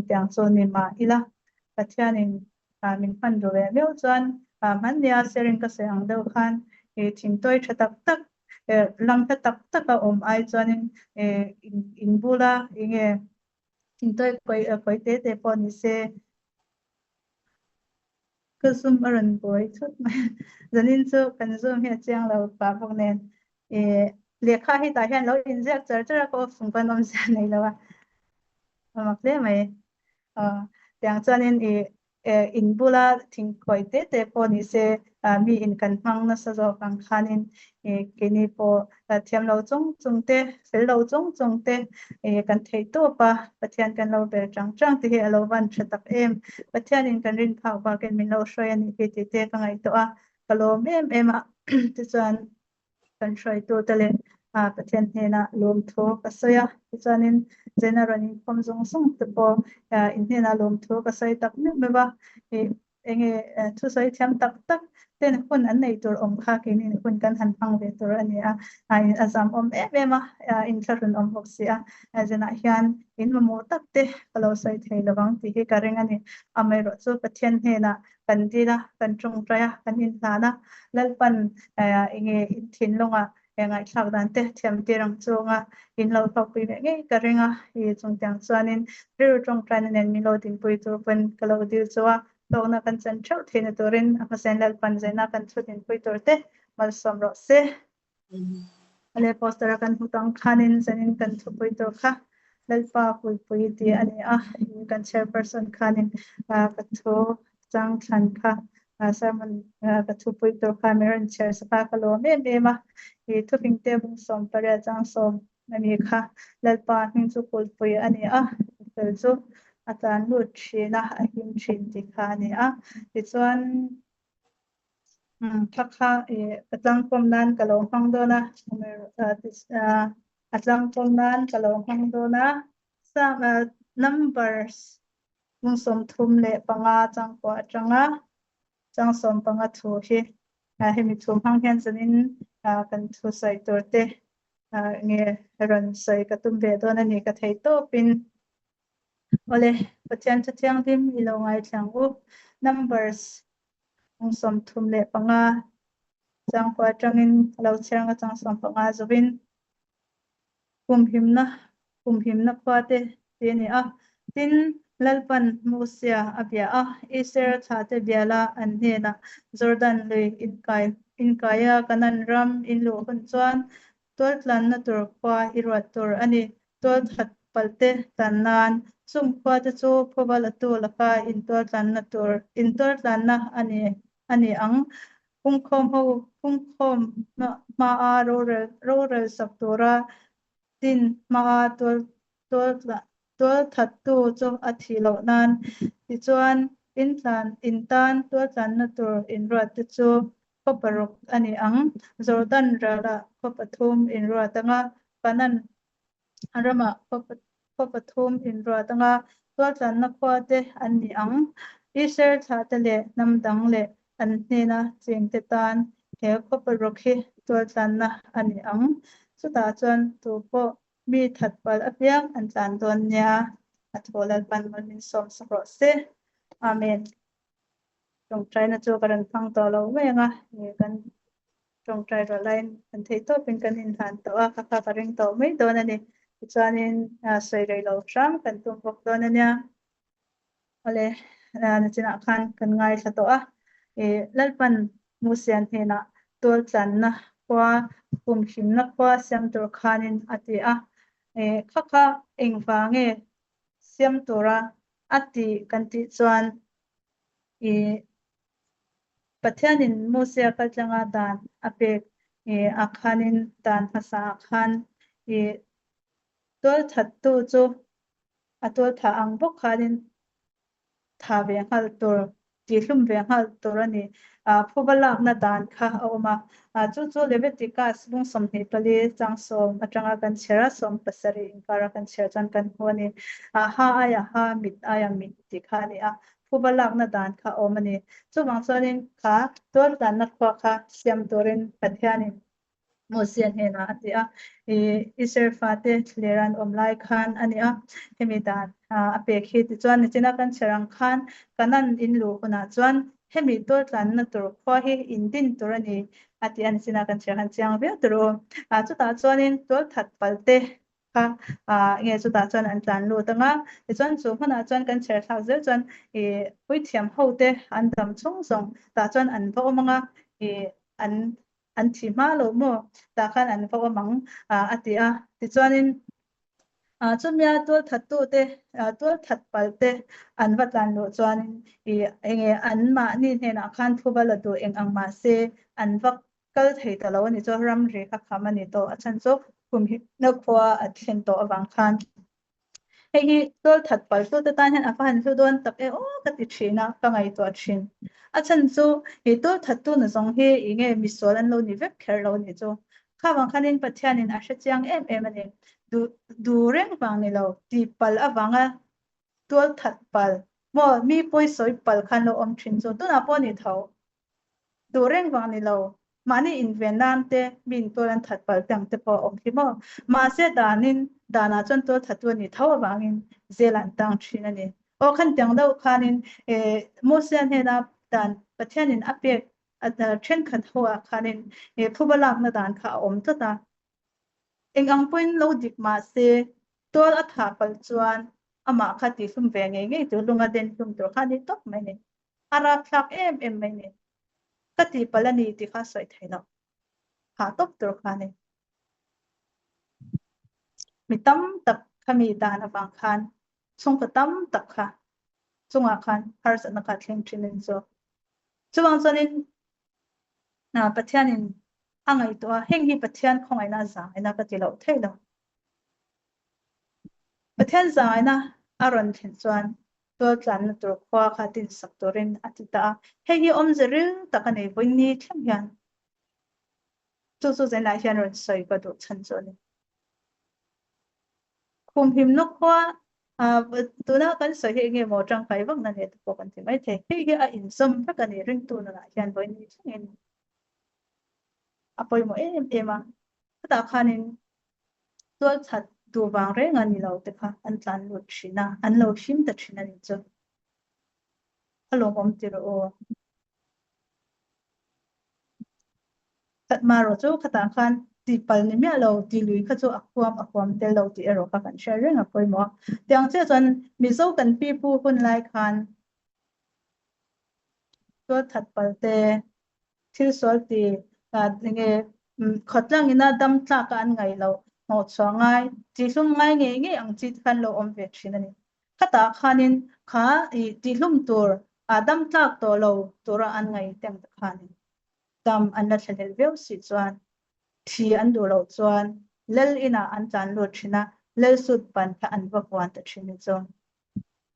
tiang chu ni ma ila pathianin min phan ro ve meu chuan man nia serin ka se ang deuh khan thing toy tha tak tak lam tha tak tak a ai chuanin in bula inge thing toy koi te pawh ni se cứ zoom ở gần bối chút mà giờ nên chú cần zoom hiện trang là bà phong nền liệt khai hi tại hiện lối in rác giờ có phùng quan ông già này là mặc thế mày tiếng cho nên in bula thing coi te po ni se mi in kan mang na sa zo kan khanin kini po thiam lo chung te fel lo chung te kan thei to pa pathian kan lo ber chang ti he lo van thatak em pathian in kan rin phau ba kan min lo shoi ani pe ti te ka ngai to a kalom em a ti chuan kan shoi to tale pathian he na lom tho ka soya ti chuanin generally khom zong song te po in he na lom tho ka sai tak me ba enge thu sai thiam tak tak ten hun an nei tur om kha ke ni hun kan han phang ve tur ani in azam om em in tharun om hok sia azena hian in mo tak te kalo sai thei lawang ti he kareng ani amai ro chu pathian he na kan dila kan chung traya kan in hlana lalpan enge in thin longa ngai thak dan te thiam te rang chunga in lo thok pi nge karenga hi chung tiang chuanin ru chung tran nen mi lo tin pui tur pen kalo dil chuwa tawna kan chan thau theina turin akasen lalpan zaina kan thutin pui tur te mal som ro se ale poster kan hutang khanin zanin kan thu pui tur kha lalpa pui ti ani kan chairperson khanin ka thu chang than kha sermon ka thu pui tur kha meron chair sa ka lo me ma thu ping te bung som pare chang som nami kha lalpa hing chu kul pui ani fel chu atan lu thina him thin ti kha ani ti chuan thakha atlang pom nan kalong hang do na atlang pom nan kalong hang do na some numbers bung som thum le panga chang ko atanga chang som panga thu hi hemi thum hang hian chanin kan thu sai tur te nge ran sai ka tum ve do na ni ka thei to pin ole pathian chatiang dim ilongai thang u numbers ong som thum le panga chang kwa changin lo chang chang som panga zubin kum himna khwate te ni tin lalpan musia abia iser thate biala an hena jordan lui in kaya kanan ram in lo hun chuan tol tlan na tur kwa irwat tur ani tol that palte tanan sum kwa te chu phobal atu laka in tol tlan na ani ang pungkhom ma a ro saktura tin ma tol that tu chu athilo nan ti chuan in tan tol tlan na tur in rat te chu paparok ani ang jordan rala papathum in ratanga kanan arama papathum in ratanga tol tlan na khwate ani ang iser thatale namdang le an hena chengte tan he paparok hi tol tlan na ani ang chuta chuan tu po mi thatpal apiang an tlan don nia atholal pan min som sakro se amen trong trai na chu karan phang to lo wenga kan trong trai ro line kan thei to pin kan in han to ka ka ring to mai do na ni chuanin sei rei lo tram kan tum bok do na nia ole na china khan kan ngai tha to lalpan musian hena tol tlan na kwa him na kwa siam tur khanin ati kha engwange siam tura ati kan ti chuan pathianin musia kalanga dan apek akhanin dan phasa khan tol that tu chu atol tha ang bok khanin tha ve hal tur ti hlum ve hal tur ani phobalak na dan kha oma chu levetika sbung som he pali chang som atanga kan chera som pasari inkara kan cher chan kan honi ha mit aya mit ti kha ni phobalak na dan kha omani chu wang chonin kha tol dan na khwa kha siam turin pathianin Musian hena atia iser fate leran omlai khan ania hemidan apek hi ti chuan nichina kan cherang khan kanan in lu kuna chuan hemi tor tlan na tur kho hi indin turani ati an sina kan cherang chiang ve turu chuta chuanin tol that palte kha nge chuta chuan an tlan lu tanga ti chuan chu hmana chuan kan cher thak zel chuan puithiam hote an dam chung song ta chuan an vo manga an thi ma lo mo ta khan an vo mang atia ti chuanin chumya tol that tu te tol that pal te an vatlan lo chuanin enge an ma ni hena khan thubal tu eng ang ma se an vak kal thei ta lo ni chu ram re kha khama ni to achan chu kum hi na khwa a thlen to awang khan hei tol that pal tu te tan hen afa han chu don tak o ka ti thina ka ngai to thin achan chu hi tol that tu na zong hi inge mi sol an lo ni vek kher lo ni chu khawang khanin pathianin a hre chiang em ani du reng wang ni lo ti pal awanga tol that pal mo mi poi soi pal khan lo om thin chu tu na po ni tho du reng wang ni lo mani in venan te min tolan that pal tang te po om hi mo ma se danin dana chon to that tu ni tho wangin zelan tang thin ani o khan tang do khanin mo sian he na dan pathianin apek at thren khat hoa khanin phubalak na dan kha om to ta eng ang point lo dik ma se tol a tha pal chuan ama khati sum ve nge tu lunga den sum tur khani tok mai ni ara thlak em mai ni kati palani ti kha soi thailo ha tok tur khani mi tam tak khami dan awang khan chung ka tam tak kha chunga khan hars na ka thleng thinin so chuwang chonin na pathianin angai to heng hi pathian khongai na za ina ka tilo thailo pathian za ina aron thin chuan to tlan na tur khwa kha tin sak torin atita hei hi om zeril takani voini thlem hian chu zen la hian ron soi ka du chan choni khum him no khwa tuna kan soi hi nge mo tang kai wang na ne to kan ti mai the hei hi a in som ta kan ring tu na hian voini thleng apoi mo em ta khanin to chat du wang re ngani lo te kha an tlan lu thina an lo him ta thina ni chu alo om ti ro kat ma ro chu khata khan ti pal ni me lo ti lui kha chu akwam tel lo ti ero ka kan share reng apoi mo tiang che chan mi zo kan pi pu hun lai khan to that pal te thil sol ti ka nge khotlang ina dam tla ka an ngai lo no chwangai ti hlum ngai nge ang chi khan lo om ve thina ni khata khanin kha ti hlum tur adam tlak to lo tura an ngai teng ta khanin dam an la thlel veu si chuan thi an du lo chuan lel ina an chan lu thina lel sut pan kha an va kwan ta thini chuan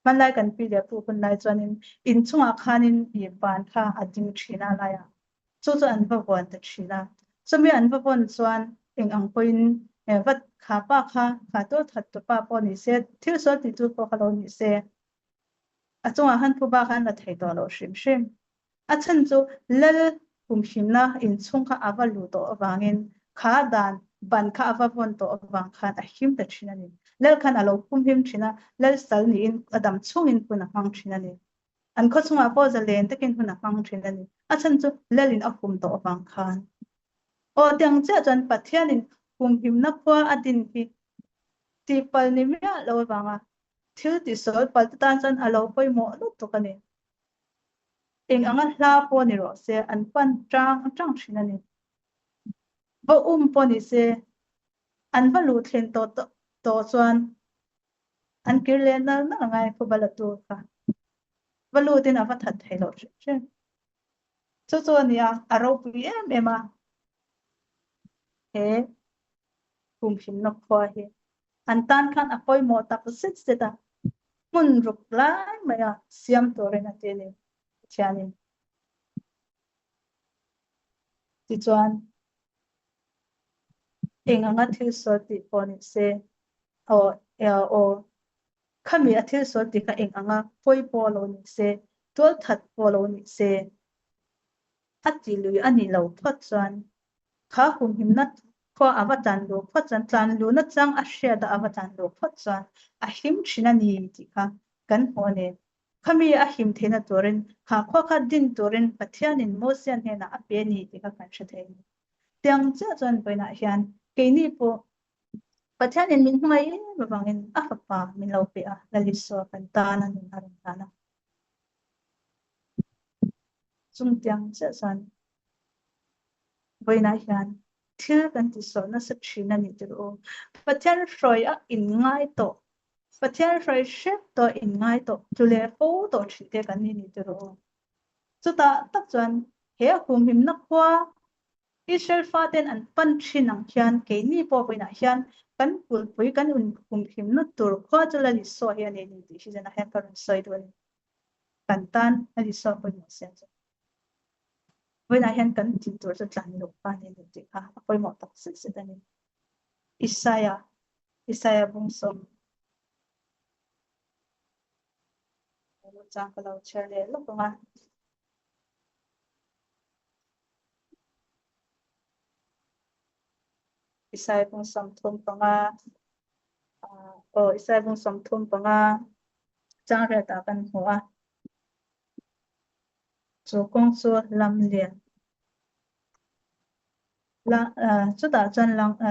man lai kan pi le pu kun lai chuanin in chunga khanin i pan kha ading thina la ya chu chu an va kwan ta thina chumi an va pon chuan eng ang poin vat kha pa kha to that to pa po ni se thil so ti tu ko khalo ni se a chunga han pu ba khan la thei to lo shim a chan chu lel kum himna in chung kha avalu to awangin kha dan ban kha avavon to awang khan a him ta thina ni lel khan alo kum him thina lel sal ni in adam chung in puna hang thina ni an kho chunga po za len takin puna hang thina ni a chan chu lel in a kum to awang khan o tiang cha chan pathian in kum him na khwa adin hi ti pal ni me lo wanga thil ti sol pal tan chan alo poi mo lo to kani eng anga hla po ni ro se an pan tang thina ni bo po ni se an valu thlen to chuan an kirle na ngai phu bala tu kha valu tin ava that thelo che chu ni a aro pi em a he kum him no khwa he an tan khan apoi mo tak sit se ta mun ruk lai maya siam to re na te ni chianin ti chuan eng anga thil so ti po ni se o khami a thil so ti kha eng anga poi polo ni se tol that polo ni se ati lui ani lo thot chuan khá hùng hiểm nát khoa avatar lu phát chan lu nát chăng a share da avatar lu phát chan a him china ni ti kha kan ho ne khami a him thena torin kha khoa kha din torin pathian in motion he na a pe ni ti kha kan sha the tiang cha chan pe na hian ke ni po pathian in min mai ba bangin a fa pa min lo pe a la li so kan ta na nin aran ta na chung tiang cha chan pe na hian thil kan ti so na sa china ni ti ro pathian roi a in ngai to pathian roi shep to in ngai to chu le fo to chi te kan ni ti ro chu ta tak chuan he hum him na kwa Israel faten an pan chin ang hian ke ni po pe na hian kan pul pui kan un hum him na tur kho chu la li so hian ni ti hi jana han kan soi do kan tan na li so pe mo sen với lại hiện cần tin tưởng rất là nhiều và nên được gì ha với một tập sự sẽ đến Isaiah bung som một trang cái đầu chơi để lúc mà Isaiah bung som thun panga Isaiah bung som thun panga trang ra ta kan hoa chỗ công số lâm liền là chỗ đã chân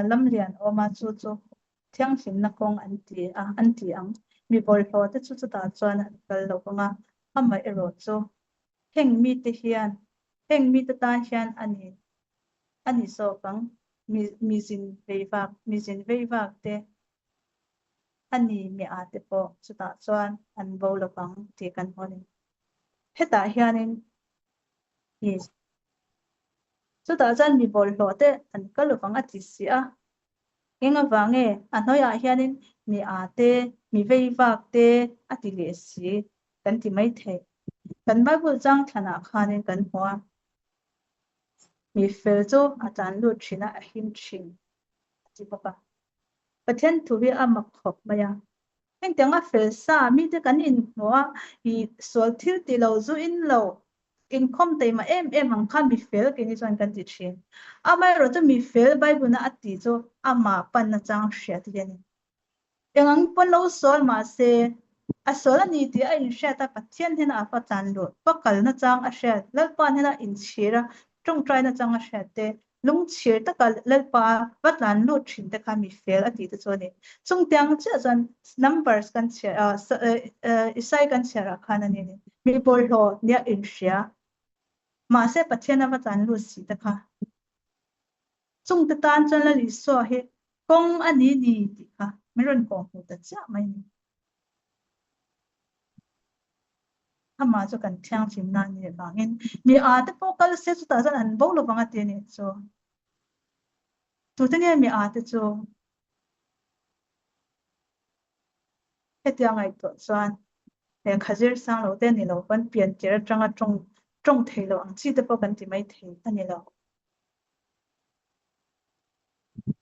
lâm liền mà chỗ thiang hình na kong anh ti ang mi bồi phò te chỗ đã chân cái lâu panga amma ero chỗ heng mi te hian heng mi te ta hian ani so pang mi zin vei vak te ani mi a te po chuta chuan an bo lo pang ti kan honi heta hianin ni chuta chuan mi bol lo te an kal lo pang ati si a enga wange an hoya hianin mi a te mi vei vak te ati le si kan ti mai the kan bible chang thana khanin kan hwa mi fel chu a chan lu thina a him thin ti papa pathian thu hi a mak khop maya heng tiang a fel sa mi te kan in hwa I sol thil ti lo zu in lo in khom te ma em ang kha mi fel ke ni chuan kan ti thin a mai ro chu mi fel bible na ati chu ama pan na chang hria ti ni engang pon lo sol ma se a sol ani ti a in hria ta pathian hen a fa chan lo pakal na chang a hria lal pan hen a in chira trong trai na chang a hria te lung chir ta kal lal pa vatlan lu thin te kha mi fel ati te chone chung tiang cha chan numbers kan che isai kan chera khana ni mi bol ho nia in hria ma se pathian na vatlan lu si ta kha chung te tan chan la li so he kong ani ni ti kha meron kong hu ta cha mai ni ama cho kan thiang chim na ni bangin mi a te pokal se chu ta chan an bo lo banga te ni cho tu te ni mi a te cho he tiang ai to chuan le khazir sang lo te ni lo ban pian tir atanga trong thei lo ang chi te po kan ti mai thei ta ni lo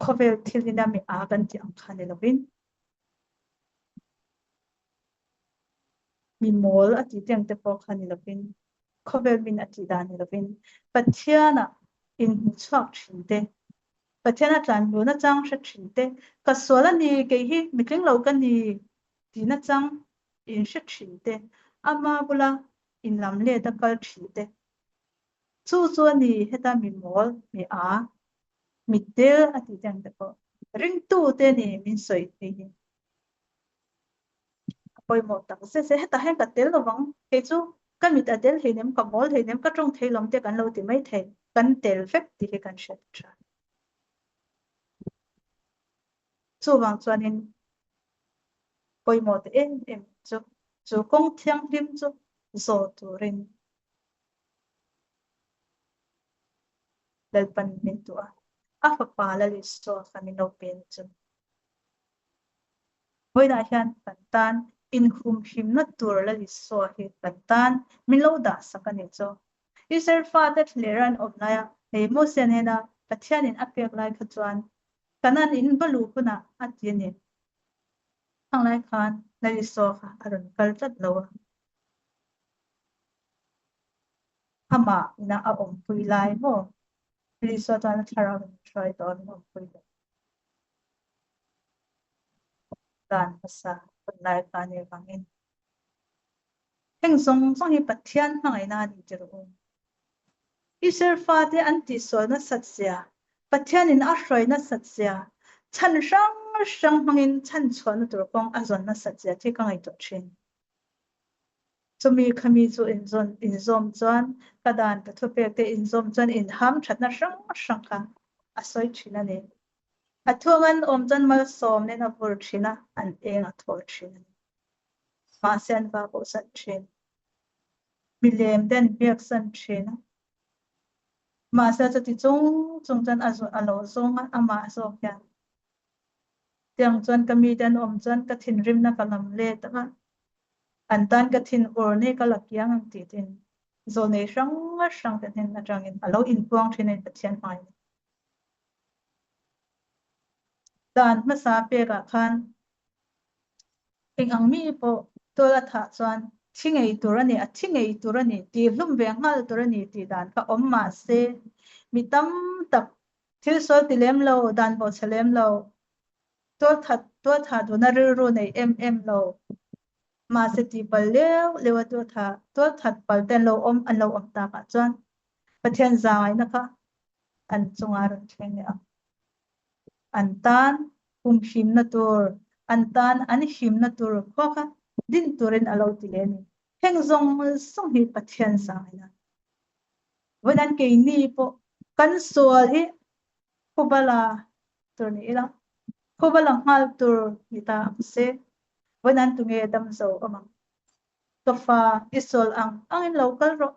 khovel thil ni na mi a kan ti ang khan ni lo bin mi mol ati tiang te po khan ni lo bin khovel bin ati da ni lo bin pathiana in chak thin te pathiana tlan lu na chang sha thin te ka sola ni ke hi mikling lo kan ni ti na chang in sha thin te ama bula in lam le ta kal thin te chu chu ni heta mi mol mi a mi tel ati tiang te po ring tu te ni min soi te hi poi mo tak se heta hen ka tel lo wang ke chu kan mi ta tel he nem ka mol he nem ka trong thei lom te kan lo ti mai the kan tel vek ti he kan shet tra chu wang chuanin poi mo te em chu kong thiang lim chu zo tu rin dal pan min tu a fa pa la li so kami no pen chu hoi na hian kan tan in hum him na tur la li so hi kan tan min lo da sakani chu Israel fa te thleran of na ya he mo sen hena pathian in apek lai kha chuan kanan in balu kuna atiani ang lai khan la li so kha aron kal chat lo ama ina a om pui lai mo Li so tan thara try don no pui dan pasa nai ka ne bangin heng song song hi pathian mangai na ni jero Isher fa te anti so na satsia pathian in ashroi na satsia chan sang mangin chan chuan tur kong azon na satsia te ka ngai to thin chumi khami chu in zom chuan kadan ta thupe te in zom chuan in ham thatna sang kha asoi thina ne athuangan om chan mal som ne na pur thina an eng a thor thina ma sen ba bo san thin milem den biak san thina mà sẽ cho thì chúng chân ở lỗ sông à mà số kia tiếng chân cái mi den chân cái thìn rim na cái làm lệ đó anh tan cái thìn or này cái lạc giang anh ti tin rồi này sang cái thìn na trang in alo in quang thìn này thiên mai dan mà sa pe cả khan hình ang mi po tôi là thà chuan thing ei tur ani a thing ei tur ani ti hlum ve ngal tur ani ti dan ka om ma se mi tam tak thil so ti lem lo dan bo chelem lo tua thà đồ na ru này em lo mà sẽ ti bal leo tua thà bal ten lo an lo om ta ka chuan pathian zai na kha an chunga ron theng ne an tan him na tur an tan an him na tur kho kha din turin alo ti le ni heng zong song hi pathian zai naวันke ni po kan sual hi khobala tur ni ila khobala ngal tur ni ta seวันtu nge dam zo amang to fa isol ang in local ro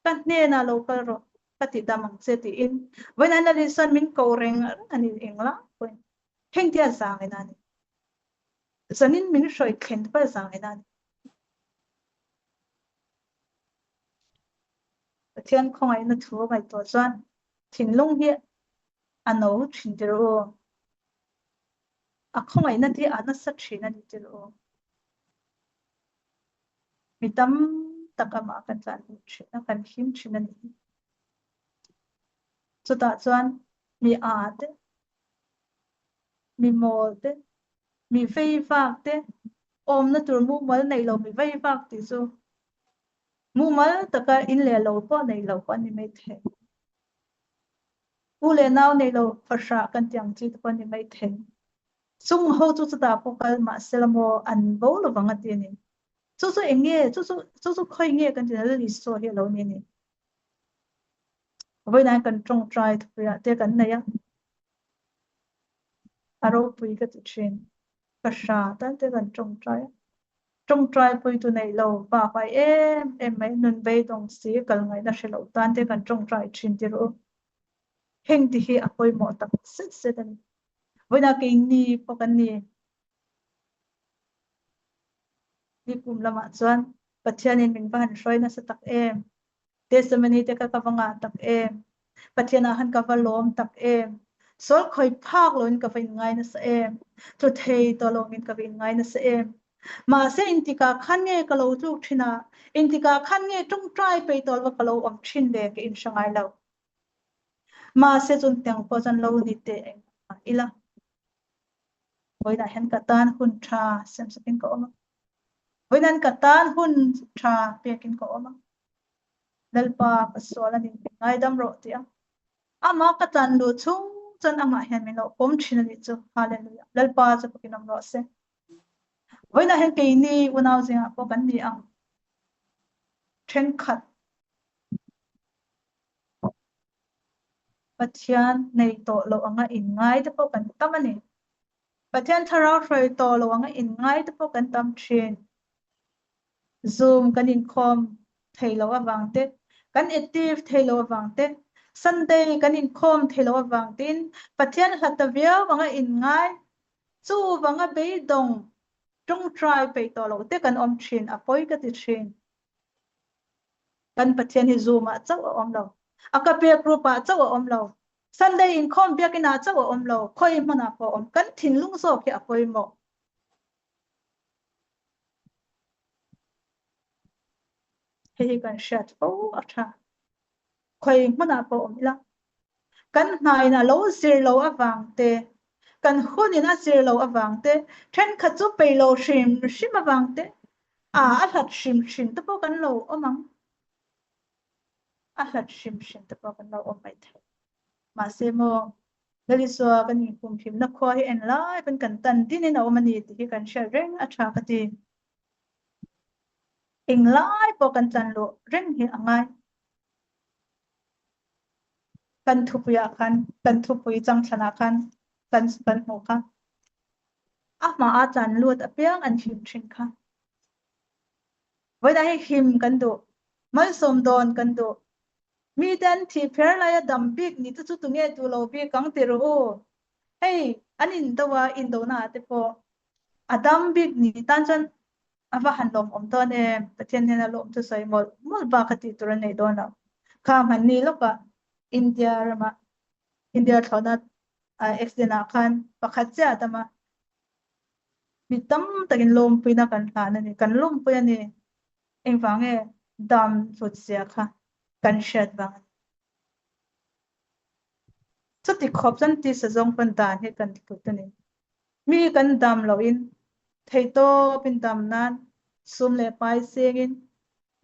kan ne na local ro kati damang se ti inวันla lisan min ko reng ani engla ko heng tia sang ina ni zanin min shoi khen pa sang ina ni thian khong ai na thu mai to chuan thin lung hi ano thin te ro a khong ai na ti ana sa thin ani te ro mi tam takama kan chan thin na kan him thin ani chuta chuan mi a te mi mol te mi vei vak te om na tur mu mal nei lo mi vei vak ti chu mu mal taka in le lo po nei lo pa ni mai the u le naw nei lo fasha kan tiang chi pa ni mai the chung ho chu chu ta po kal ma selamo an bo lo wanga ti ni chu enge chu khoi nge kan ti la li so he lo ni ni voi nan kan trong try thu ya te kan nei ya aro pui ka ti chin fasha tan te kan trong try pui tu nei lo pa pai em mai nun bei dong si kal ngai na shelo tan te kan trong try chin ti ro heng ti hi a poi mo tak set set ani voi na ke ni po kan ni kum lama chuan pathian in min ban hroi na sa tak em testimony te ka kawanga tak em pathian a han ka valom tak em sol khoi phak loin ka vain ngai na sa em tu thei to lo min ka vain ngai na sa em ma se intika khan nge ka lo chu thina intika khan nge tung trai pe tol wa ka lo om thin de ke in shangai lo ma se chun teng po chan lo ni te ila voi da hen ka tan hun tha sem sapin ko oma voi nan ka tan hun tha pekin ko oma dalpa paswala din ngai dam ro tia ama ka tan lu chung chan ama hian min lo om thina ni chu hallelujah dalpa chu pakinam ro se voi na hen ke ni unaw zinga po kan ni ang then khat pathian nei to lo anga in ngai te po kan tamani pathian tharau hroi to lo anga in ngai te po kan tam thin zoom kan in khom thailo awang te kan active thailo awang te sunday kan in khom thailo awang tin pathian hatavia wanga in ngai chu wanga be dong trong try pe to lo te kan om thin apoi ka ti thin kan pathian hi zoom a chaw om lo akape group a chaw om lo sunday in khom bia kina chaw om lo khoi mana po om kan thin lung so ki apoi mo he kan shat o acha khoi mana po om la kan nai na lo sir lo awang te kan khunin a sir lo awang te then kha chu pe lo shim awang te a hlat shim te po kan lo omang a hlat shim te po kan lo om mai the ma se mo lali so kan ni kum phim na kho hi en lai pen kan tan tin in o mani ti kan share reng a tha ka ti ing lai po kan chan lo reng hi angai kan thu puya khan kan thu pui chang thana khan kan ho kha a ma a chan lut a piang an him thin kha với đây him kan do mai som don kan do mi dan thi pher la ya dam big ni tu tu nge tu lo bi kang te ro hey anin dawa in do na te po adam big ni tan chan ava han lom om ton em pathian hena lom tu sai mol ba khati tur nei do na kha man ni lo ka india rama india thona accident a khan pakhat cha tama mi tam takin lom puina kan thla na ni kan lom puya ni eng wange dam phut sia kha kan shat wang chuti khop chan ti sa jong pan dan he kan put ni mi kan dam lo in thei to pin dam nan sum le pai sengin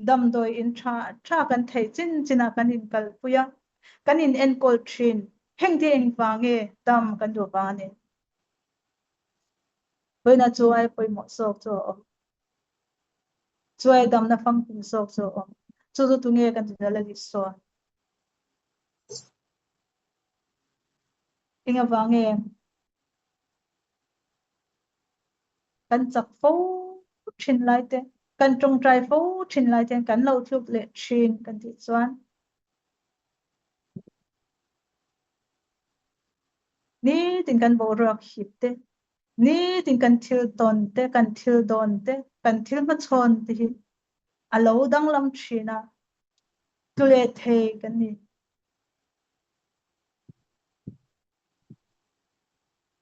dam doi in tha kan thei china kan in kal puya kan in en kol thin heng ti eng wange dam kan do ba ni na chu ai poi mo sok cho chu ai dam na phang pin sok cho chu chu tu nge kan ti la gi so inga wange kan chak fo thin lai te kan trong trai fo thin lai te kan lo thup le thin kan ti chuan ni tin kan bo rak hip te ni tin kan thil ton te kan thil don te kan thil ma chon te hi alo dang lam thina tu le the kan ni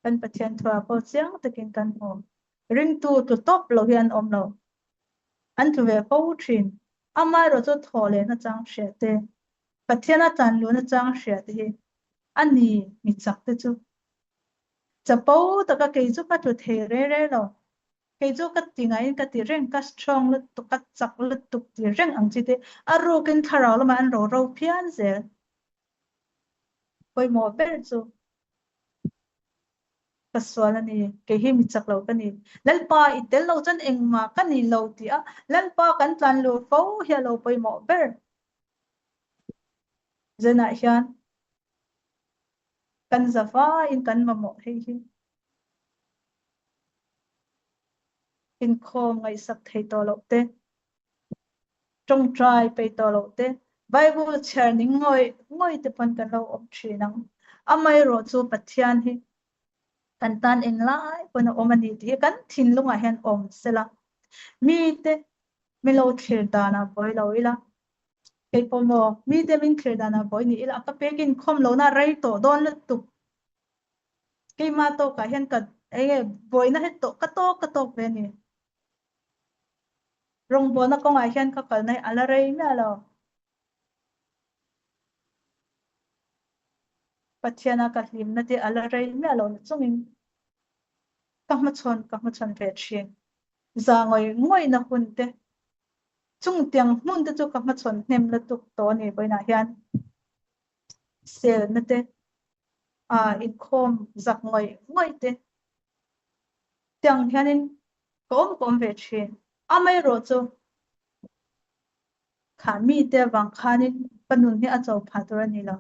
kan pathian thua po chiang takin kan ho ring tu top lo hian om lo an thu ve po thin amai ro chu thole na chang she te pathian a chan lu na chang she te hi ani mi chak te chu chapo ta ka ke chu ka thu the re lo ke chu ka tinga in ka ti reng ka strong lu tu ka chak lu tu ti reng ang chi te aro ken tharau lo man ro phian zel koi mo ber chu ka swal ani ke hi mi chak lo ka ni lalpa i tel lo chan eng ma ka ni lo ti a lalpa kan tlan lu fo hi lo poi mo ber zena hian kan zafa in kan ma mo hei hi in khom ngai sak thei to lo te trong trai pe to lo te bible chair ning ngoi te pan kan lo om thi nang amai ro chu pathian hi kan tan en lai pona omani ti kan thin lunga hen om sela mi te mi lo thir dana boy lo ila ke pomo mi te min thir dana boy ni ila ka pekin khom lo na rai to don le tu ke ma to ka hen ka boy na het to ka to ve ni rong bo na ko ngai hen ka kal nai ala rai na lo pathiana ka hlim na te ala rai na lo chungin ka ma chon ve thin za ngoi na hun te chung tiang mun te chu ka ma chon nem la tuk to ni boy na hian sel na te in khom zak ngoi te tiang hianin kom ve thin amai ro chu kha mi te wang khanin panun hi a chaw phatur ani lo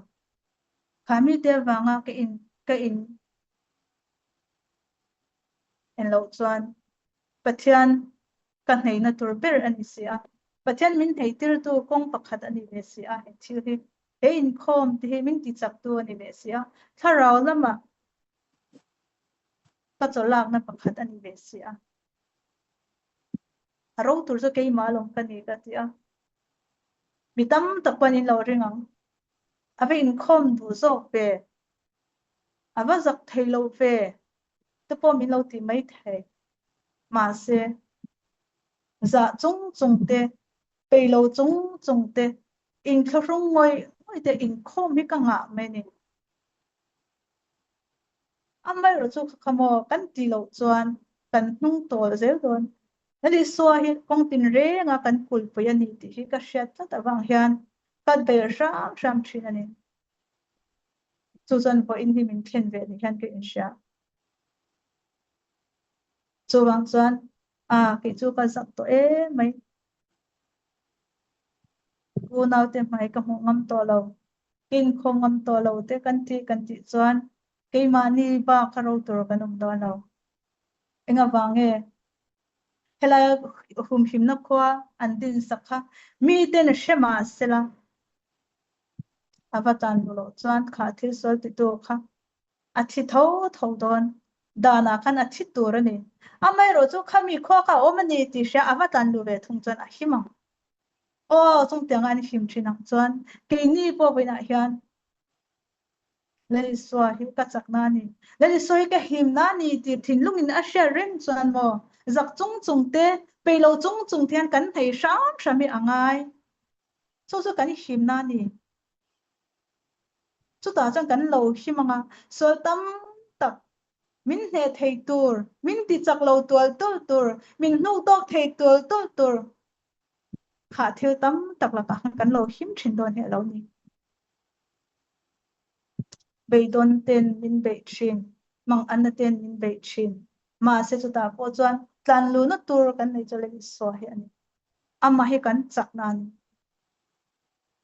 kha mi te wanga ka in en lo chuan pathian ka nei na tur ber ani sia pathian min thei tir tu kong pakhat ani le sia he thil hi he in khom te he min ti chak tu ani le sia tharau lama ka cholak na pakhat ani le sia aro tur zo ke ma long ka ni ka tia mitam takpanin lo ringang ave in khom du zo pe ava zak thei lo ve te po min lo ti mai thei ma se za chung te pe lo chung te in thlung ngoi te in khom hi ka nga me ni amai ro chu khamo kan ti lo chuan kan hnung tol zel don nali suwa hi kong tin re nga kan kul pui ani ti hi ka hriat tlat awang hian ka ber ram ram thin ani chu chan po in hi min thlen ve ni hian ke in sha chu wang chuan ki chu ka zak to e mai ku nau te mai ka mu ngam to lo kin khom ngam to lo te kan ti chuan ke ma ni ba kharo tur kanum do lo enga wange helai hum him na khwa an din sakha mi ten shema sela avatan lo chuan kha thil sol ti tu kha athi tho tho don dana khan athi tur ani amai ro chu khami kho ka omani ti sha avatan lu ve thung chuan a himang o chung tiang an him thinang chuan ke ni po bina hian leli swa hi ka chakna ni leli soi ka him na ni ti thin lungin a sha ren chuan mo zak chung chung te peilo chung chung thian kan thei sham shami angai chu chu kan him na ni chu ta chang kan lo himanga sol tam tak min he thei tur min ti chak lo tual tul tur min nu tok thei tual tul tur kha thil tam tak la ka kan lo him thin don he lo ni be don ten min be thin mang an ten min be thin ma se chu ta po chuan tlan lu na tur kan nei chole so he ani amma he kan chak na ni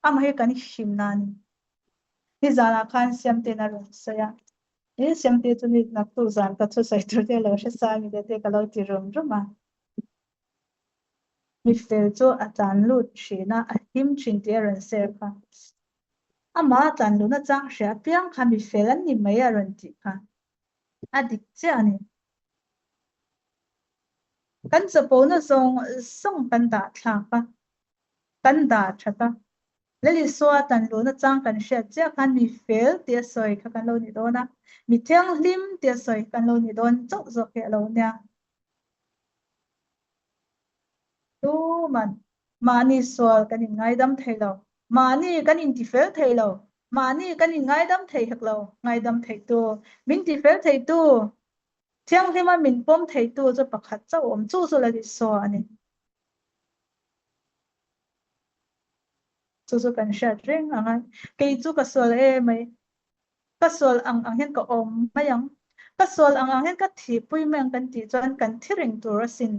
amma he kan him na ni ni zana khan siam te na ro sa ya e siam te chu ni nak tu zan ka chu sai tur te lo she sa mi te ka lo ti rom ro ma mi fel chu a chan lu thina a him thin te ran se kha ama chan lu na chang sha piang kha mi fel an ni mai a ran ti kha adik che ani kan sapo na song kan da thla pa kan da thata leli suwa tan lu na chang kan sha che kan mi fel te soi kha kan lo ni do na mi thang lim te soi kan lo ni don chok zok ke lo nya tu man mani sol kan in ngai dam thei lo mani kan in ti fel thei lo mani kan in ngai dam thei hak lo ngai dam thei tu min ti fel thei tu thiang hlima min pom thei tu cho pakhat chau om chu chu la di so ani chu chu kan sha reng anga ke chu ka sol e mai ka sol ang hen ka om mayang ka sol ang hen ka thi pui meng kan ti chuan kan thireng tur sin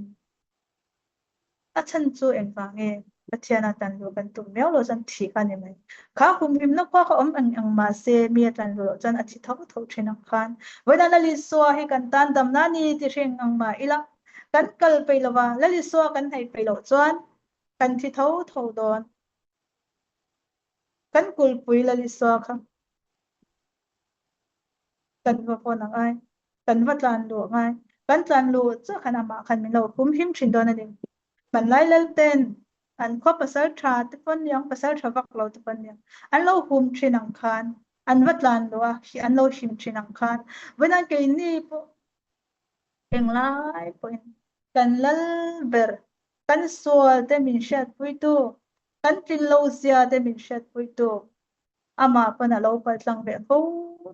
a chan chu eng wa nge pathiana tan lu kan tu mel lo chan thi ka ni mai kha hum him na kwa ka om ang ma se mi tan lu chan a thi thau thau thina khan wena la li so hi kan tan dam na ni ti reng ang ma ila kan kal pe lawa la li so kan hai pe lo chuan kan thi thau thau don kan kul pui la li so kha kan va pon ang ai kan va tlan lu ngai kan tlan lu chu khana ma khan min lo hum him thin don ani man lai lal ten an kho pasal tha te pon yang pasal tha vak lo te pon yang an lo hum thin ang khan an va tlan lu a hi an lo him thin ang khan wen an ke ni po eng lai po kan lal ber kan sual te min shat pui tu kan tin lo sia te min shat pui tu ama pa na lo pa tlang ve ho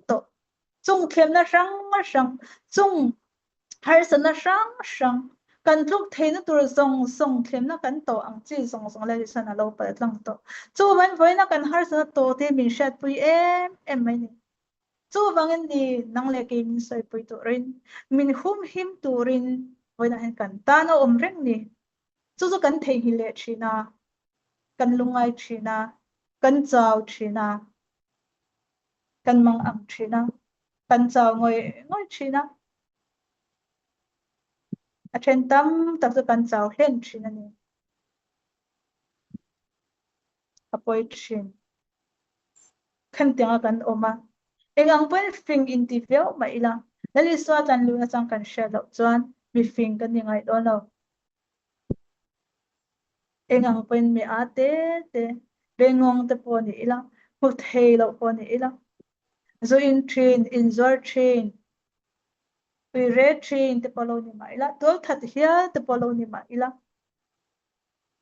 to chung khem na sang chung har san na sang kan tluk thei na tur song khem na kan to ang chi song le san na lo pa tlang to chu ban voi na kan har san to te min shat pui em mai ni chu wangin ni nang le ke min soi pui to rin min hum him turin voi na hen kan ta na om reng ni chu chu kan thei hi le thina kan lungai thina kan chau thina kan mang ang thina kan chau ngoi ngoi thina a then tam tak chu kan chau hen thina ni a poi thin kan tianga kan oma engang pen fing in ti veo ma ila lali swa tan lu na chang kan share lo chuan mi fing kan ni ngai do lo engang pen mi a te bengong te po ni ila mu thei lo po ni ila zo in train in zor train we re train te polo ni ma ila tol that hia te polo ni ma ila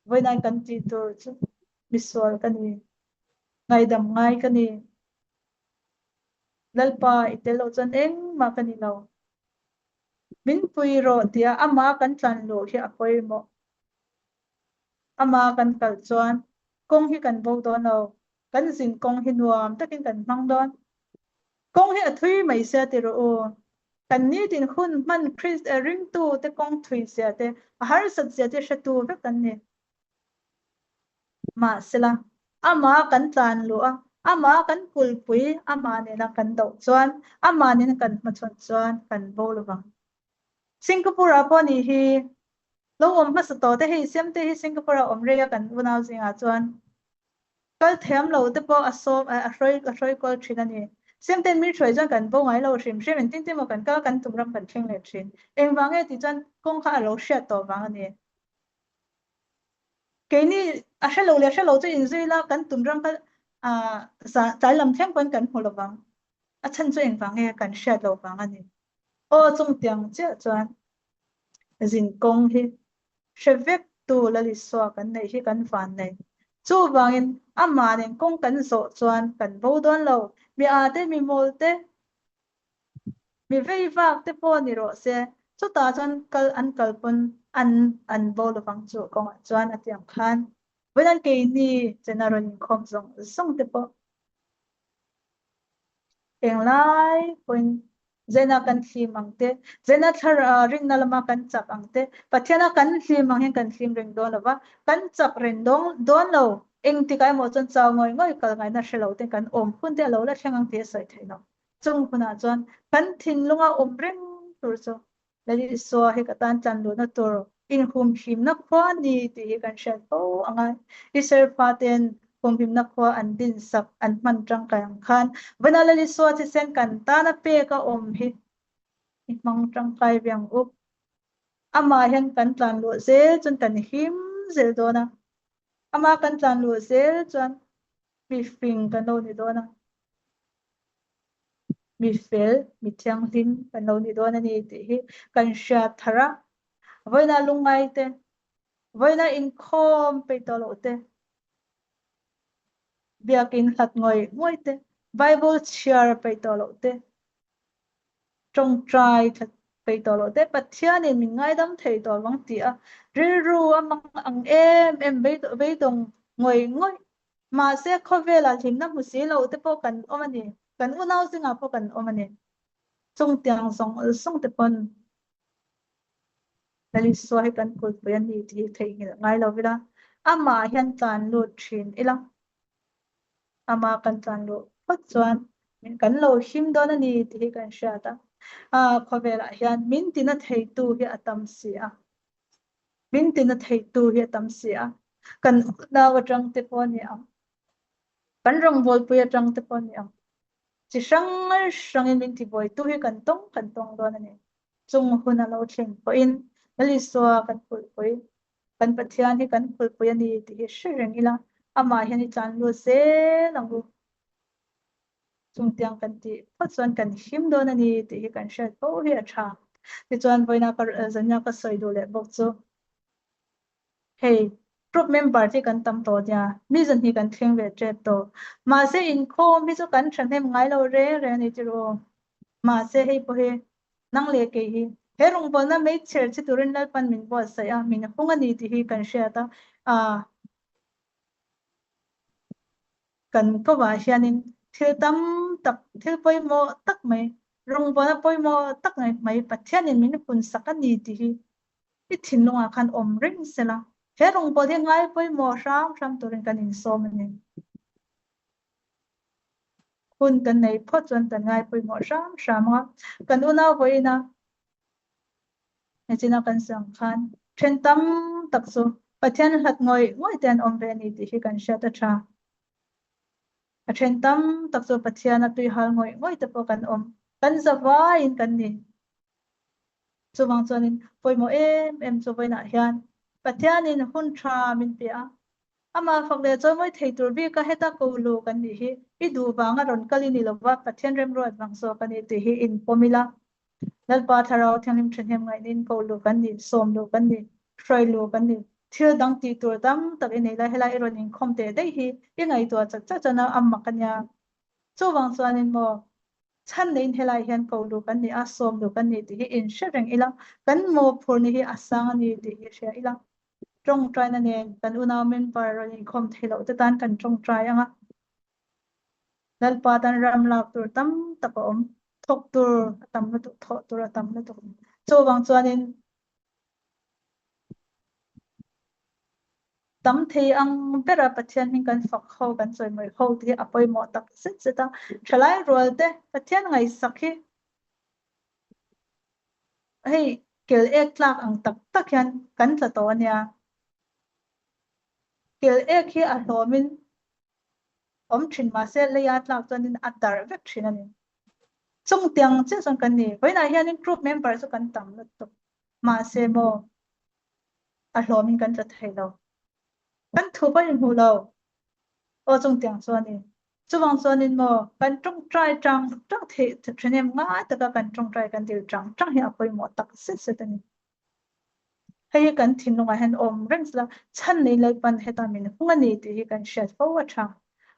when I kan ti tur chu mi sol kan ni ngai dam ngai kan ni lalpa itelo chan eng ma kanilo min pui ro tia ama kan tlan lo hi apoi mo ama kan kal chuan kong hi kan bo don lo kan zin kong hi nuam takin kan mang don kong hi a thui mai sia ti ro o kan ni tin hun man chris ring tu te kong thui sia te har sat sia te shatu ve kan ne ma sila ama kan tlan lo a ama kan pul pui ama ne na kan do chuan ama ne na kan ma chuan chuan kan bo lo wang Singapore apo ni hi lo om ma sa to te hi siam te hi Singapore om re kan unau zinga chuan kal them lo te po asom a roi kol thina ni siam ten mi throi chuan kan bo ngai lo hrim hrim en tin te mo kan kal kan tumram kan theng le thin eng wange ti chuan kong kha lo hria to wang ani ke ni a hre lo chu in zui la kan tumram ka a sa chai lam thleng kon kan hmu lo wang a chan chu eng wange kan hria lo wang ani o chung tiang che chuan zin kong hi hre tu la li so kan nei hi kan fan nei chu wangin ama nen kong kan zo chuan kan bo don lo mi a te mi mol te mi vei vak te po ni ro se chu ta chuan kal pon an bo lo wang chu kong a chuan a tiang khan wenan ke ni general khom zong song te po eng lai point zena kan hlim angte zena thar ring na lama kan chak angte pathiana kan hlim ang hen kan hlim ring don lova kan chak ren dong don lo eng ti kai mo chon chaw ngoi ngoi kal ngai na hrelo te kan om phun te lo la thengang te sai thaino chung phuna chon kan thin lunga om reng tur cho lali so he ka tan chan lu na tur in hum him na khwa ni ti hi kan shan po anga iser paten hum him na khwa an din sak an man tang kang khan vanalali so chi sen kan ta na pe ka om hi mang tang kai byang up ama hen kan tlan lu ze chun kan him zel do na ama kan tlan lu zel chuan mi fing kan lo ni do na mi fel mi thiang lim kan lo ni do na ni ti hi kan sha thara voina lungai te voina in khom pe to lo te biakin hlat ngoi ngoi te bible share pe to lo te trong trai thật pe to lo te pathian in min ngai dam thei to wang ti a ru amang ang em be dong ngoi ngoi ma se khovela thim na mu si lo te po kan omani kan unau singa po kan omani chung tiang song te pon lali so he kan kul pe ni ti thei ngai lo vila ama hian tan lu thin ila ama kan tan lu phot chuan min kan lo him don ani ti kan sha ta khovela hian min tina thei tu hi atam si a min tina thei tu hi atam si a kan na wa tang te pon ni a kan rong bol pu ya tang te pon ni a chi sang in min ti boy tu hi kan tong don ani chung huna lo thleng po in lali so kan pul pui kan pathian hi kan pul pui ani ti hi shreng ila ama hian ni chan lu se langu chung tiang kan ti phot chuan kan him don ani ti hi kan shat po hi a tha ti chuan voina ka zanya ka soi do le bok chu hey group member ti kan tam to dia mi zan hi kan thleng ve trep to ma se in kho mi chu kan than hem ngai lo re ni ti ro ma se hei po he nang le ke hi he rong bol na me cher chi turin lal pan min bo sa ya min hung ani ti hi kan sha ta a kan ko wa hianin thil tam tak thil poi mo tak mai rong bol na poi mo tak ngai mai pathian in min pun sakani ti hi i thin lunga khan om ring sela he rong bol he ngai poi mo ram turin kan in som ani kun kan nei phot chuan kan ngai poi mo ram kan una voina china kan sang khan then tam tak so pathian hat ngoi ten om ve ni ti hi kan sha ta tha a then tam tak so pathian a tui hal ngoi te po kan om kan zawa in kan ni chuwang chuan in poimo em chu voina hian pathian in hun tha min pe a ama fakle chaw moi thei tur bi ka heta ko lu kan ni hi I du wanga ron kali ni lowa pathian rem ro adwang so kan ni ti hi in pomila lal pa tharau thanglim threhem ngai nin ko lu kan ni som lu kan ni throi lu kan ni thil dang ti tur tam tak inei la hela iron in khom te dei hi i ngai to chak chak chana amma kanya chu wang chuan in mo chan nein helai hian ko lu kan ni a som lu kan ni ti hi in she reng ila kan mo phur ni hi asang ani ti hi she ila trong trai na ne kan una men par ni khom thelo te tan kan trong trai anga dal pa tan ram lak tur tam tapa om thok tur tam na tu tho tur tam na tu cho wang chuanin tấm thì ang bera pathian hin kan phak ho kan choi moi ho ti apoi mo tak sit sita thalai rol te pathian ngai sakhi hei kel ek tlak ang tak tak hian kan tla to ania kel ek hi a hlomin om thin ma se le ya tlak chuanin a dar vek thin ani chung tiang che sang kan ni poina hian group member so kan tam na to ma se mo a hlomin kan tla thei lo kan thu pa in hu lo o chung tiang chuanin chuwang chuanin mo kan trong trai tang tang the thenem nga ta ka kan trong trai kan til tang hi apoi mo tak sit sit ani hei kan thin lunga han om reng sla chan nei lai pan heta min hunga ni ti hi kan shat fo wa tha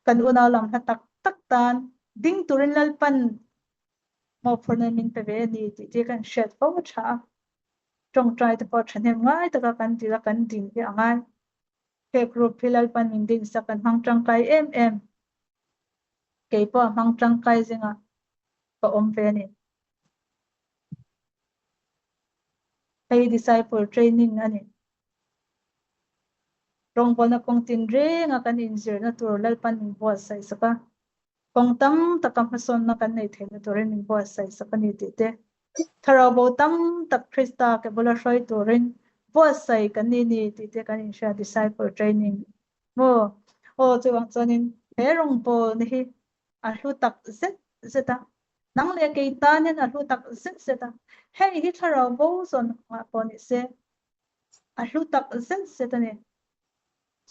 kan una lam ha tak tak tan ding turin lal pan mo phone min pe ve ni ti kan shat fo wa tha trong trai te po thenem ngai ta ka kan ti la kan ding hi angai he group philal pan min ding sa kan hang tang kai em ke po hang tang kai zinga ko om ve ni hei disciple training ani rong bol na kong tin re nga kan injir na tur lal pan min bo sai saka kong tam takam hason na kan nei the na turin min bo sai saka ni ti te tharau bo tam tak krista ke bola roi turin bo sai kan ni ti te kan in sha disciple training mo o chuwang chuanin he rong bol ni hi a hlu tak zet zeta nang le ke ta nen a hlu tak zet zeta hei hi tharau bo zon ma po ni se a hlu tak zet zeta ni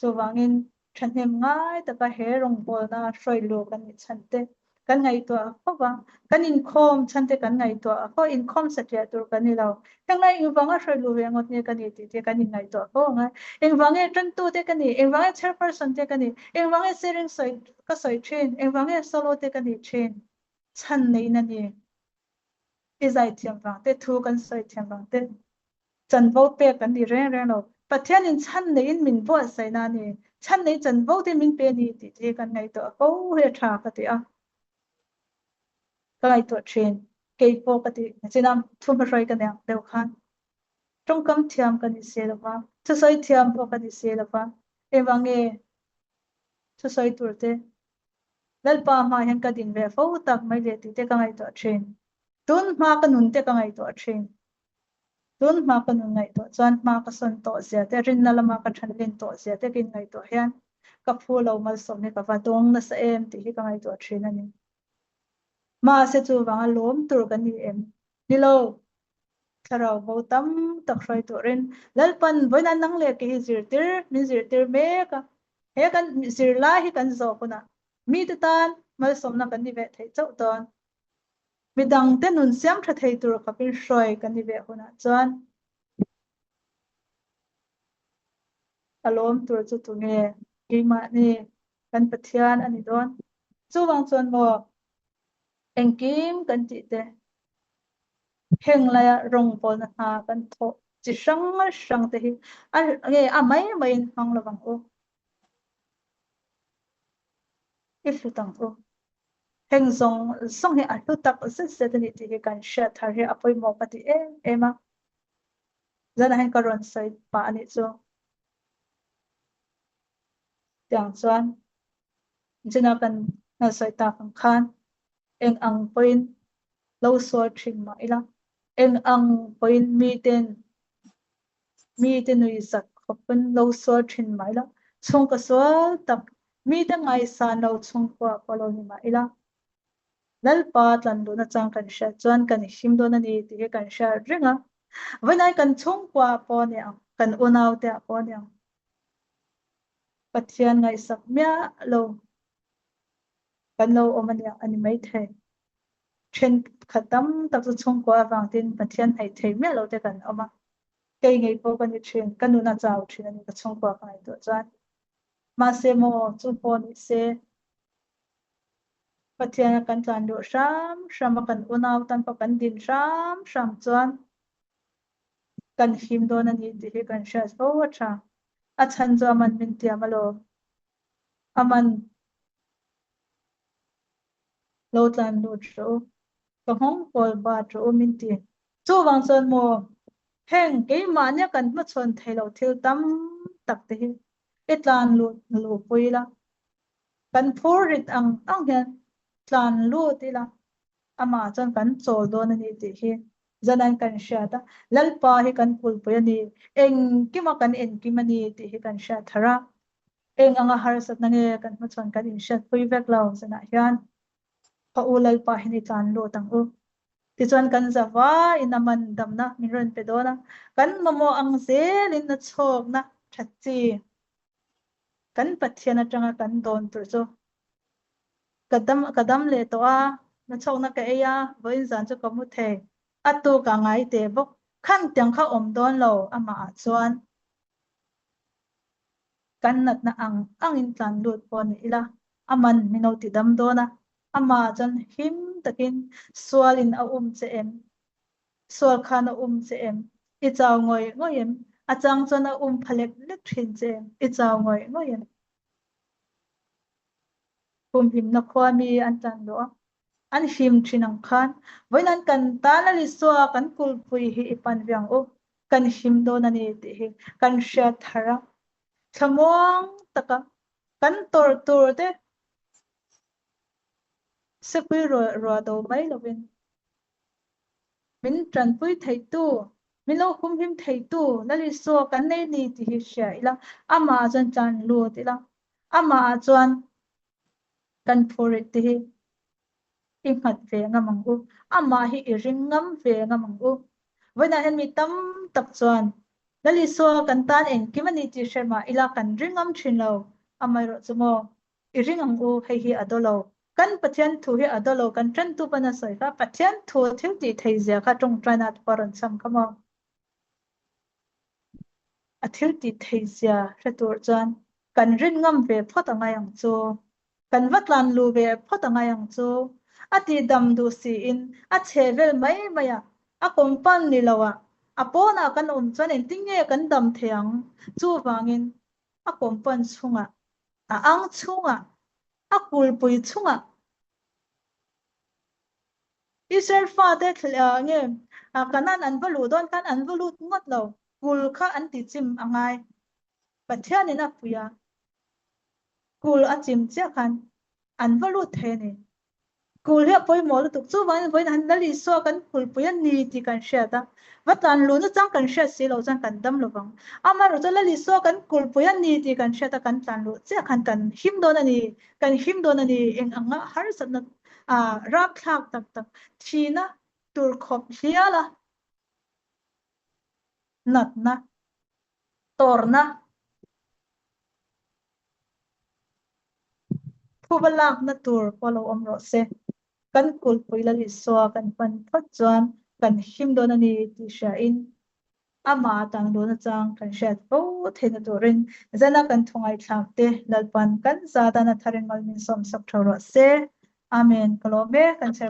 chuwangin thahnem ngai taka he rong bol na hroi lu kan ni chante kan ngai to khowa kan in khom chante kan ngai to ko in khom satya tur kan ni lo tang nai in wanga hroi lu ve ngot ne kan ni ti te kan ni ngai to ko nga in wange tran tu te kan ni in wange chairperson te kan ni in wange sering soi ka soi train in wange solo te kan ni train chan nei na ni izai thiam wang te thu kan soi thiam wang te chan vo pe kan ni reng reng lo pathian in chan nei in min bo sai na ni chan nei chan vo te min pe ni ti te kan ngai to ko he tha ka ti a ka ngai to train ke po ka ti chinam thu ma roi kan yang deu khan trong kam thiam kan ni se la ba chu soi thiam po kan ni se la ba e wange chu soi tur te lal pa ma hen ka din ve fo tak mai le ti te ka ngai to train tun ma ka nun te ka ngai to train tun ma ka nun ngai to chan ma ka son to sia te rin na lama ka than len to sia te kin ngai to hian ka phu lo mal som ne ka va dong na sa em ti hi ka ngai to thin ani ma se chu wanga lom tur kan ni em ni lo tharau bo tam tak hroi to ren lalpan boina nang le ki zir tir min zir tir me ka he kan zir la hi kan zo kuna mi te tan mal som na kan ni ve thei chau ton midang te nun siam tha thei tur ka pin hroi kan ni ve kuna chuan alom tur chu tu nge ki ma ni kan pathian ani don chu wang chuan mo engkim kan ti te heng la rong pol na ha kan tho chi sang te hi a nge a mai hang la wang o if tang o heng song he a tu tak se se ni ti hi kan sha thar he apoi mo pati ema zana hen karon sai pa ani chu tiang chuan jina kan na sai ta khang khan eng ang point lo so thin ma ila eng ang point mi ten nui zat khopun lo so thin ma ila chung ka so tak mi te ngai sa no chung ko lo ni ma ila lal pa tlan do na chang kan sha chuan kan him do na ni ti kan sha ringa vanai kan chung kwa po ne kan unaw te po ne pathian ngai sak mya lo kan lo omania ani mai the chen khatam tak chu chung kwa wang tin pathian hai thei mya lo te kan oma kei ngai po kan ni chen kan una chaw thin ani ka chung kwa kai to chan ma se mo chu po ni se pathian kan tlan lu sham kan unaw tan pa kan din sham chuan kan him don ani ti hi kan sha so tha a chan chu aman min tiamalo aman lo tlan lu tro ka hong pol ba tro min ti chu wang son mo heng ke ma nya kan ma chon thailo thil tam tak te hi etlan lu puila kan phur rit ang hian tlan lu ti la ama chon kan chol don ani ti hi zanan kan sha ta lalpa hi kan pul pu ani eng kima kan en kimani ti hi kan sha thara eng anga har sat na nge kan ma chon kan in sha pui vek law sana hian pa u lalpa hi ni tlan lu tang u ti chuan kan zawa in aman damna min ron pe dona kan mamo ang zelin na chok na thatchi kan pathian atanga kan don tur chu kadam le to a na chok na ka eya voin zan chu kamu the atu ka ngai te bok khan tyang kha om don lo ama chuan kan nat na ang in tlan lut pon ila aman minoti dam dona ama chan him takin swalin a che em swal khan a che em I chaw ngoi em achang chon a phalek lek thin che I chaw ngoi em him na khwa mi an tan do an him thinang khan voinan kan tala li swa kan kul pui hi ipan vyang o kan him do na ni ti hi kan sha thara thamong taka kan tor te se pui ro do mai lovin min tran pui thei tu min lo hum him thei tu na li swa kan nei ni ti hi sha ila ama chan chan lu ti la ama chuan kan phurit ti hi ingat ve ngamang u ama hi iring ngam ve ngamang u voina hen mi tam tak chuan lali so kan tan en kimani ti sherma ila kan ringam thinlo amai ro chumo iring ang u hei hi adolo kan pathian thu hi adolo kan tran tu pana soi ka pathian thu thil ti thei zia kha tong tranat paron sam kamo a thil ti thei zia retur chuan kan ringam ve phot anga yang chu kan vatlan lu ve phot anga yang chu ati dam du si in a chevel mai maya a kompan ni lawa apona kan chuan en tinge kan dam theang chu wangin a kompan chunga a ang chunga a kul pui chunga Israel fa te nge a kanan an valu don kan an valu ngot lo kul kha an ti chim angai pathian ina puya kul a chim che khan an valu the ni kul he poi mol tu chu wan poi han dali so kan kul puyan ni ti kan sha ta watan lu nu chang kan sha si lo chang kan dam lo bang ama ro chala li so kan kul puyan ni ti kan sha ta kan tan lu che khan kan him don ani kan him don ani eng anga har sat na a rak thak tak tak thina tur khop hiala nat na tor na phubalak na tur polo om ro se kan kul puila li so kan pan phot chuan kan him don ani ti sha in ama tang do na chang kan shat po thena turin zana kan thungai thak te lalpan kan zada na tharengal min som sak thoro se amen kolome kan ser